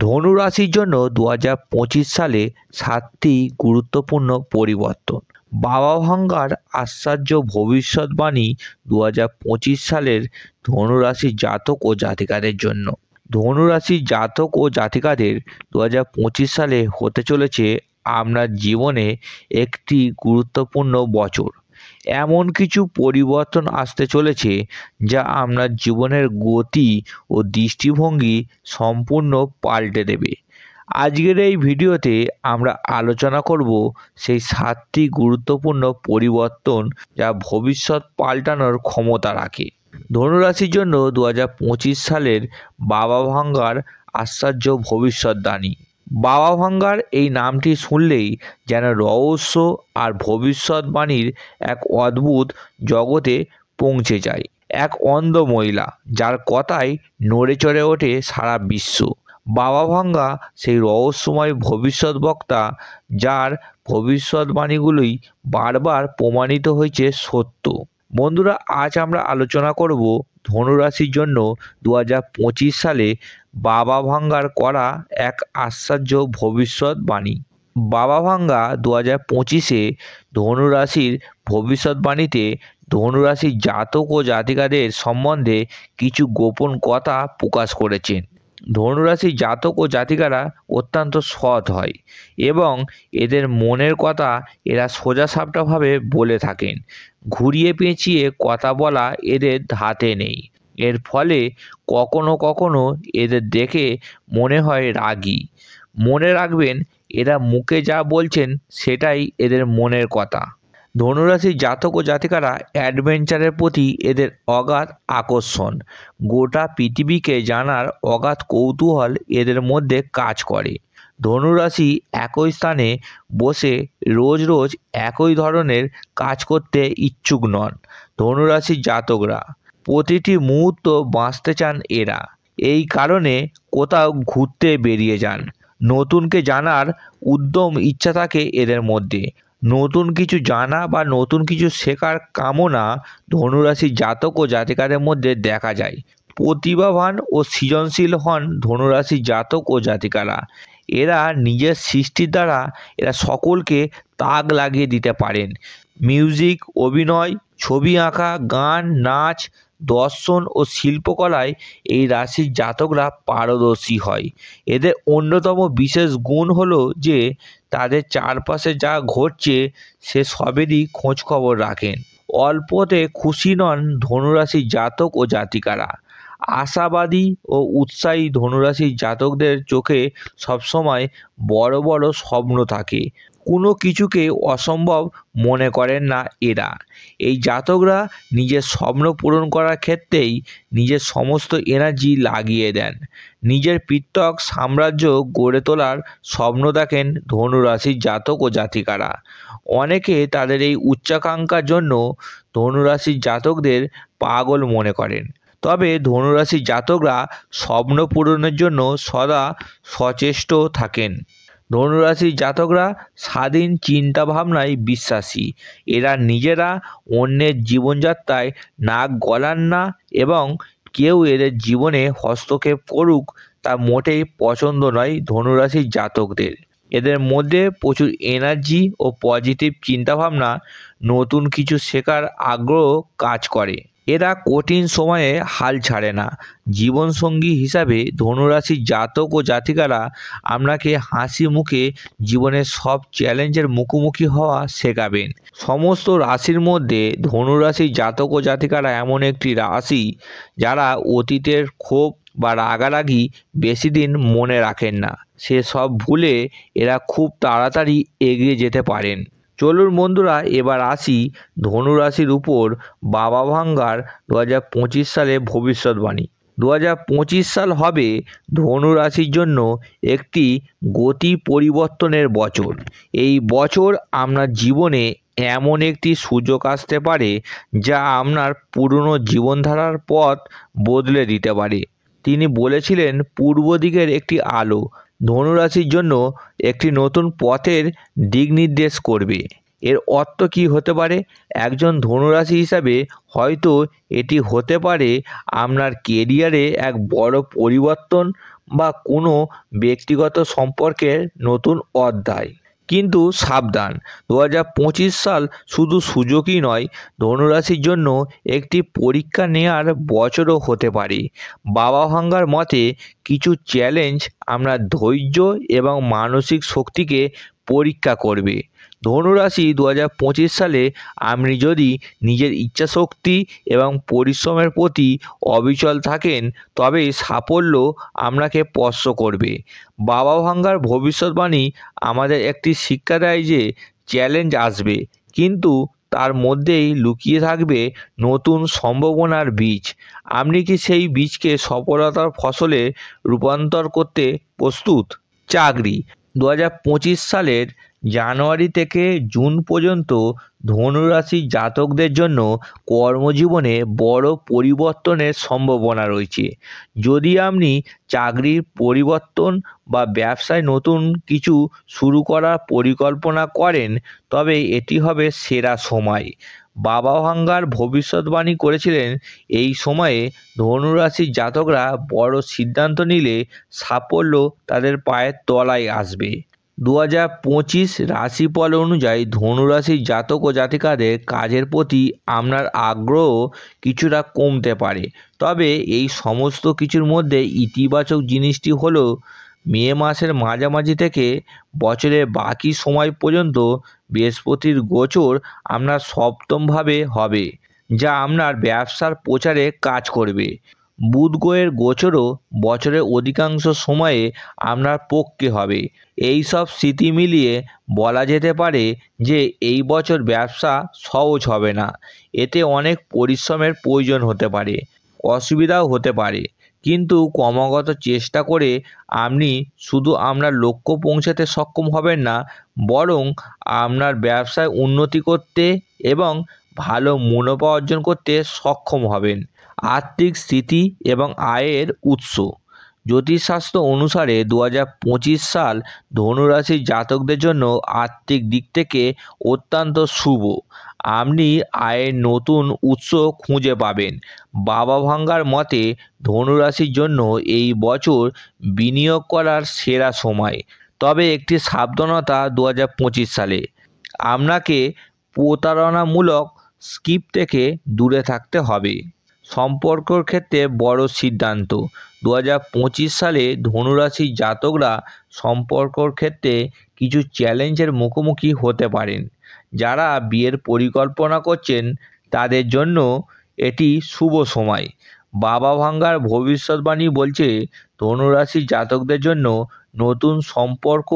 ধনু রাশির জন্য 2025 সালে 7টি গুরুত্বপূর্ণ পরিবর্তন। বাবা ভাঙ্গার আশ্চর্য ভবিষ্যৎবাণী 2025 সালের ধনু রাশির জাতক ও জাতিকাদের জন্য। ধনু রাশির জাতক ও জাতিকাদের 2025 সালে হতে চলেছে আপনার জীবনে একটি গুরুত্বপূর্ণ বছর। এমন কিছু পরিবর্তন আসতে চলেছে যা আপনার জীবনের গতি ও দৃষ্টিভঙ্গি সম্পূর্ণ পাল্টে দেবে। আজকের এই ভিডিওতে আমরা আলোচনা করব সেই 7টি গুরুত্বপূর্ণ পরিবর্তন যা ভবিষ্যৎ পাল্টানোর ক্ষমতা রাখে। ধনুরাশির জন্য 2025 সালের বাবা ভাঙ্গার আশ্চর্য ভবিষ্যৎবাণী। বাবা ভাঙ্গার এই নামটি শুনলেই যেন রহস্য আর ভবিষ্যৎবাণীর এক অদ্ভুত জগতে পৌঁছে যায়। এক অন্ধ মহিলা যার কথায় নড়ে চড়ে ওঠে সারা বিশ্ব। বাবা ভাঙ্গা সেই রহস্যময় ভবিষ্যৎ বক্তা যার ভবিষ্যৎবাণীগুলোই বারবার প্রমাণিত হয়েছে সত্য। বন্ধুরা, আজ আমরা আলোচনা করব ধনুরাশির জন্য 2025 সালে বাবা ভাঙ্গার করা এক আশ্চর্য ভবিষ্যৎবাণী। বাবা ভাঙ্গা 2025-এ ধনুরাশির ভবিষ্যৎবাণীতে ধনুরাশির জাতক ও জাতিকাদের সম্বন্ধে কিছু গোপন কথা প্রকাশ করেছেন। ধনুরাশির জাতক ও জাতিকারা অত্যন্ত সৎ হয় এবং এদের মনের কথা এরা সোজাসাপটাভাবে বলে থাকেন। ঘুরিয়ে পেঁচিয়ে কথা বলা এদের ধাতে নেই। এর ফলে কখনো কখনো এদের দেখে মনে হয় রাগী। মনে রাখবেন, এরা মুখে যা বলছেন সেটাই এদের মনের কথা। ধনুরাশির জাতক ও জাতিকারা অ্যাডভেঞ্চারের প্রতি এদের অগাধ আকর্ষণ। গোটা পৃথিবীকে জানার অগাধ কৌতূহল এদের মধ্যে কাজ করে। ধনুরাশি একই স্থানে বসে রোজ রোজ একই ধরনের কাজ করতে ইচ্ছুক নন। ধনুরাশির জাতকরা প্রতিটি মুহূর্ত বাঁচতে চান এরা। এই কারণে কোথাও ঘুরতে বেরিয়ে যান। নতুনকে জানার উদ্যম ইচ্ছা থাকে এদের মধ্যে। নতুন কিছু জানা বা নতুন কিছু শেখার কামনা ধনুরাশির জাতক ও জাতিকাদের মধ্যে দেখা যায়। প্রতিভাবান ও সৃজনশীল হন ধনুরাশির জাতক ও জাতিকারা। এরা নিজের সৃষ্টির দ্বারা এরা সকলকে তাক লাগিয়ে দিতে পারেন। মিউজিক, অভিনয়, ছবি আঁকা, গান, নাচ, দর্শন ও শিল্পকলায় এই রাশির জাতকরা পারদর্শী হয়। এদের অন্যতম বিশেষ গুণ হলো যে তাদের চারপাশে যা ঘটছে সে সবেরই খোঁজখবর রাখেন। অল্পতে খুশি নন ধনুরাশির জাতক ও জাতিকারা। আশাবাদী ও উৎসাহী ধনুরাশির জাতকদের চোখে সবসময় বড় বড় স্বপ্ন থাকে। কোনো কিছুকে অসম্ভব মনে করেন না এরা। এই জাতকরা নিজের স্বপ্ন পূরণ করার ক্ষেত্রেই নিজের সমস্ত এনার্জি লাগিয়ে দেন। নিজের পৃথক সাম্রাজ্য গড়ে তোলার স্বপ্ন দেখেন ধনুরাশির জাতক ও জাতিকারা। অনেকে তাদের এই উচ্চাকাঙ্ক্ষার জন্য ধনুরাশির জাতকদের পাগল মনে করেন। তবে ধনুরাশির জাতকরা স্বপ্ন পূরণের জন্য সদা সচেষ্ট থাকেন। ধনুরাশির জাতকরা স্বাধীন চিন্তাভাবনায় বিশ্বাসী। এরা নিজেরা অন্যের জীবনযাত্রায় নাক গলান না এবং কেউ এদের জীবনে হস্তক্ষেপ করুক তা মোটেই পছন্দ নয় ধনুরাশির জাতকদের। এদের মধ্যে প্রচুর এনার্জি ও পজিটিভ চিন্তাভাবনা, নতুন কিছু শেখার আগ্রহ কাজ করে। এরা কঠিন সময়ে হাল ছাড়ে না। জীবনসঙ্গী হিসাবে ধনুরাশির জাতক ও জাতিকারা আপনাকে হাসি মুখে জীবনের সব চ্যালেঞ্জের মুখোমুখি হওয়া শেখাবেন। সমস্ত রাশির মধ্যে ধনুরাশির জাতক ও জাতিকারা এমন একটি রাশি যারা অতীতের ক্ষোভ বা রাগারাগি বেশি দিন মনে রাখেন না। সে সব ভুলে এরা খুব তাড়াতাড়ি এগিয়ে যেতে পারেন। চলুন বন্ধুরা, এবার আসি ধনুরাশির উপর বাবা ভাঙ্গার 2025 সালে ভবিষ্যৎবাণী। 2025 সাল হবে ধনুরাশির জন্য একটি গতি পরিবর্তনের বছর। এই বছর আপনার জীবনে এমন একটি সুযোগ আসতে পারে যা আপনার পুরনো জীবনধারার পথ বদলে দিতে পারে। তিনি বলেছিলেন পূর্ব দিকের একটি আলো ধনুরাশির জন্য একটি নতুন পথের দিক নির্দেশ করবে। এর অর্থ কী হতে পারে? একজন ধনুরাশি হিসাবে হয়তো এটি হতে পারে আপনার কেরিয়ারে এক বড় পরিবর্তন বা কোনো ব্যক্তিগত সম্পর্কের নতুন অধ্যায়। কিন্তু সাবধান, 2025 সাল শুধু সুযোগই নয়, ধনুরাশির জন্য একটি পরীক্ষা নেওয়ার বছরও হতে পারে। বাবা ভাঙ্গার মতে কিছু চ্যালেঞ্জ আমরা ধৈর্য এবং মানসিক শক্তিকে পরীক্ষা করবে। ধনুরাশি 2025 সালে আপনি যদি নিজের ইচ্ছাশক্তি এবং পরিশ্রমের প্রতি অবিচল থাকেন, তবে সাফল্য আপনাকে স্পর্শ করবে। বাবা ভাঙ্গার ভবিষ্যৎবাণী আমাদের একটি শিক্ষা দেয় যে চ্যালেঞ্জ আসবে, কিন্তু তার মধ্যেই লুকিয়ে থাকবে নতুন সম্ভাবনার বীজ। আপনি কি সেই বীজকে সফলতার ফসলে রূপান্তর করতে প্রস্তুত? চাকরি 2025 সালের জানুয়ারি থেকে জুন পর্যন্ত ধনুরাশি জাতকদের জন্য কর্মজীবনে বড় পরিবর্তনের সম্ভাবনা রয়েছে। যদি আপনি চাকরির পরিবর্তন বা ব্যবসায় নতুন কিছু শুরু করার পরিকল্পনা করেন, তবে এটি হবে সেরা সময়। বাবা ভাঙ্গার ভবিষ্যৎবাণী করেছিলেন এই সময়ে ধনুরাশির জাতকরা বড় সিদ্ধান্ত নিলে সাফল্য তাদের পায়ের তলায় আসবে। 2025 রাশিফল অনুযায়ী ধনুরাশির জাতক ও জাতিকাদের কাজের প্রতি আপনার আগ্রহ কিছুটা কমতে পারে, তবে এই সমস্ত কিছুর মধ্যে ইতিবাচক জিনিসটি হলো মে মাসের মাঝামাঝি থেকে বছরের বাকি সময় পর্যন্ত বৃহস্পতির গোচর আপনার সপ্তমভাবে হবে, যা আপনার ব্যবসার প্রচারে কাজ করবে। বুধ গ্রহের গোচরও বছরের অধিকাংশ সময়ে আপনার পক্ষে হবে। এই সব স্মৃতি মিলিয়ে বলা যেতে পারে যে এই বছর ব্যবসা সহজ হবে না। এতে অনেক পরিশ্রমের প্রয়োজন হতে পারে, অসুবিধাও হতে পারে, কিন্তু ক্রমাগত চেষ্টা করে আপনি শুধু আপনার লক্ষ্য পৌঁছাতে সক্ষম হবেন না, বরং আপনার ব্যবসায় উন্নতি করতে এবং ভালো মুনাফা অর্জন করতে সক্ষম হবেন। আর্থিক স্থিতি এবং আয়ের উৎস। জ্যোতিষশাস্ত্র অনুসারে 2025 সাল ধনুরাশির জাতকদের জন্য আর্থিক দিক থেকে অত্যন্ত শুভ। আপনি আয়ের নতুন উৎস খুঁজে পাবেন। বাবা ভাঙ্গার মতে ধনুরাশির জন্য এই বছর বিনিয়োগ করার সেরা সময়, তবে একটি সাবধানতা 2025 সালে আপনাকে প্রতারণামূলক স্কিম থেকে দূরে থাকতে হবে। সম্পর্কর ক্ষেত্রে বড় সিদ্ধান্ত। 2025 সালে ধনুরাশির জাতকরা সম্পর্কর ক্ষেত্রে কিছু চ্যালেঞ্জের মুখোমুখি হতে পারেন। যারা বিয়ের পরিকল্পনা করছেন তাদের জন্য এটি শুভ সময়। বাবা ভাঙ্গার ভবিষ্যৎবাণী বলছে ধনুরাশির জাতকদের জন্য নতুন সম্পর্ক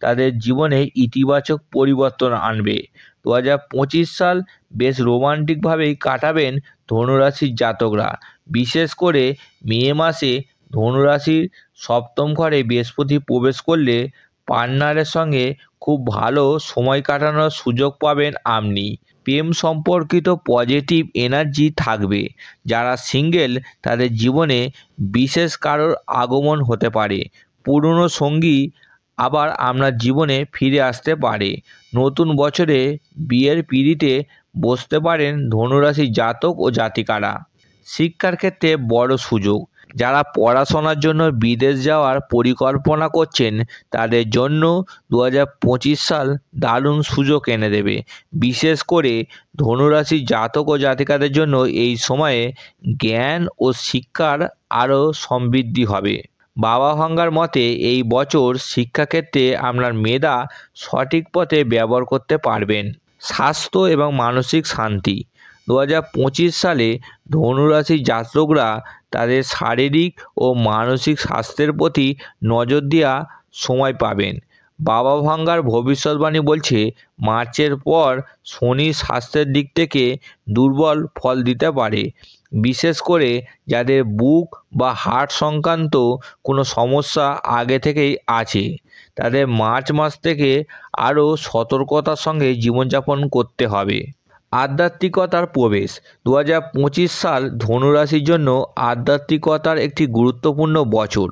তাদের জীবনে ইতিবাচক পরিবর্তন আনবে। 2025 সাল বেশ রোমান্টিকভাবেই কাটাবেন ধনুরাশির জাতকরা। বিশেষ করে মে মাসে ধনুরাশির সপ্তম ঘরে বৃহস্পতি প্রবেশ করলে পার্টনারের সঙ্গে খুব ভালো সময় কাটানোর সুযোগ পাবেন আপনি। প্রেম সম্পর্কিত পজিটিভ এনার্জি থাকবে। যারা সিঙ্গেল তাদের জীবনে বিশেষ কারোর আগমন হতে পারে। পুরনো সঙ্গী আবার আপনার জীবনে ফিরে আসতে পারে। নতুন বছরে বিয়ের পিঁড়িতে বসতে পারেন ধনুরাশির জাতক ও জাতিকারা। শিক্ষার ক্ষেত্রে বড় সুযোগ। যারা পড়াশোনার জন্য বিদেশ যাওয়ার পরিকল্পনা করছেন তাদের জন্য 2025 সাল দারুণ সুযোগ এনে দেবে। বিশেষ করে ধনুরাশির জাতক ও জাতিকাদের জন্য এই সময়ে জ্ঞান ও শিক্ষার আরও সমৃদ্ধি হবে। বাবা ভাঙ্গার মতে এই বছর শিক্ষাক্ষেত্রে আপনার মেধা সঠিক পথে ব্যবহার করতে পারবেন। স্বাস্থ্য এবং মানসিক শান্তি। 2025 সালে ধনুরাশির জাতকরা তাদের শারীরিক ও মানসিক স্বাস্থ্যের প্রতি নজর দেওয়া সময় পাবেন। বাবা ভাঙ্গার ভবিষ্যৎবাণী বলছে মার্চের পর শনি স্বাস্থ্যের দিক থেকে দুর্বল ফল দিতে পারে। বিশেষ করে যাদের বুক বা হার্ট সংক্রান্ত কোনো সমস্যা আগে থেকেই আছে, তাদের মার্চ মাস থেকে আরও সতর্কতার সঙ্গে জীবনযাপন করতে হবে। আধ্যাত্মিকতার প্রবেশ। 2025 সাল ধনুরাশির জন্য আধ্যাত্মিকতার একটি গুরুত্বপূর্ণ বছর।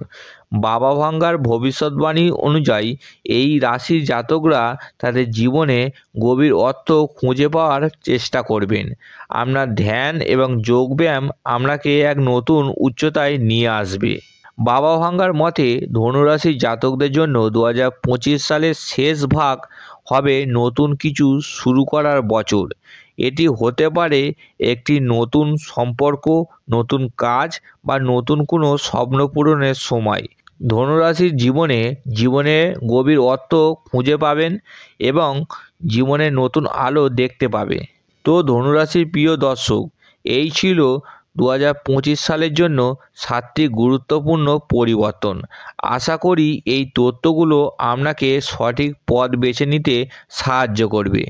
বাবা ভাঙ্গার ভবিষ্যৎবাণী অনুযায়ী এই রাশির জাতকরা তাদের জীবনে গভীর অর্থ খুঁজে পাওয়ার চেষ্টা করবেন। আপনার ধ্যান এবং যোগব্যায়াম আপনাকে এক নতুন উচ্চতায় নিয়ে আসবে। বাবা ভাঙ্গার মতে ধনুরাশির জাতকদের জন্য 2025 সালের শেষ ভাগ হবে নতুন কিছু শুরু করার বছর। এটি হতে পারে একটি নতুন সম্পর্ক, নতুন কাজ বা নতুন কোনো স্বপ্ন পূরণের সময়। ধনুরাশির জীবনে গভীর অর্থ খুঁজে পাবেন এবং জীবনে নতুন আলো দেখতে পাবে। তো ধনুরাশির প্রিয় দর্শক, এই ছিল 2025 সালের জন্য 7টি গুরুত্বপূর্ণ পরিবর্তন। আশা করি এই তথ্যগুলো আপনাকে সঠিক পথ বেছে নিতে সাহায্য করবে।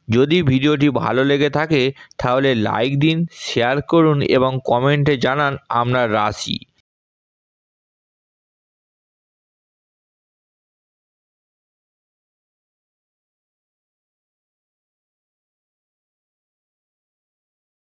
যদি ভিডিওটি ভালো লেগে থাকে তাহলে লাইক দিন, শেয়ার করুন এবং কমেন্টে জানান আপনার রাশি।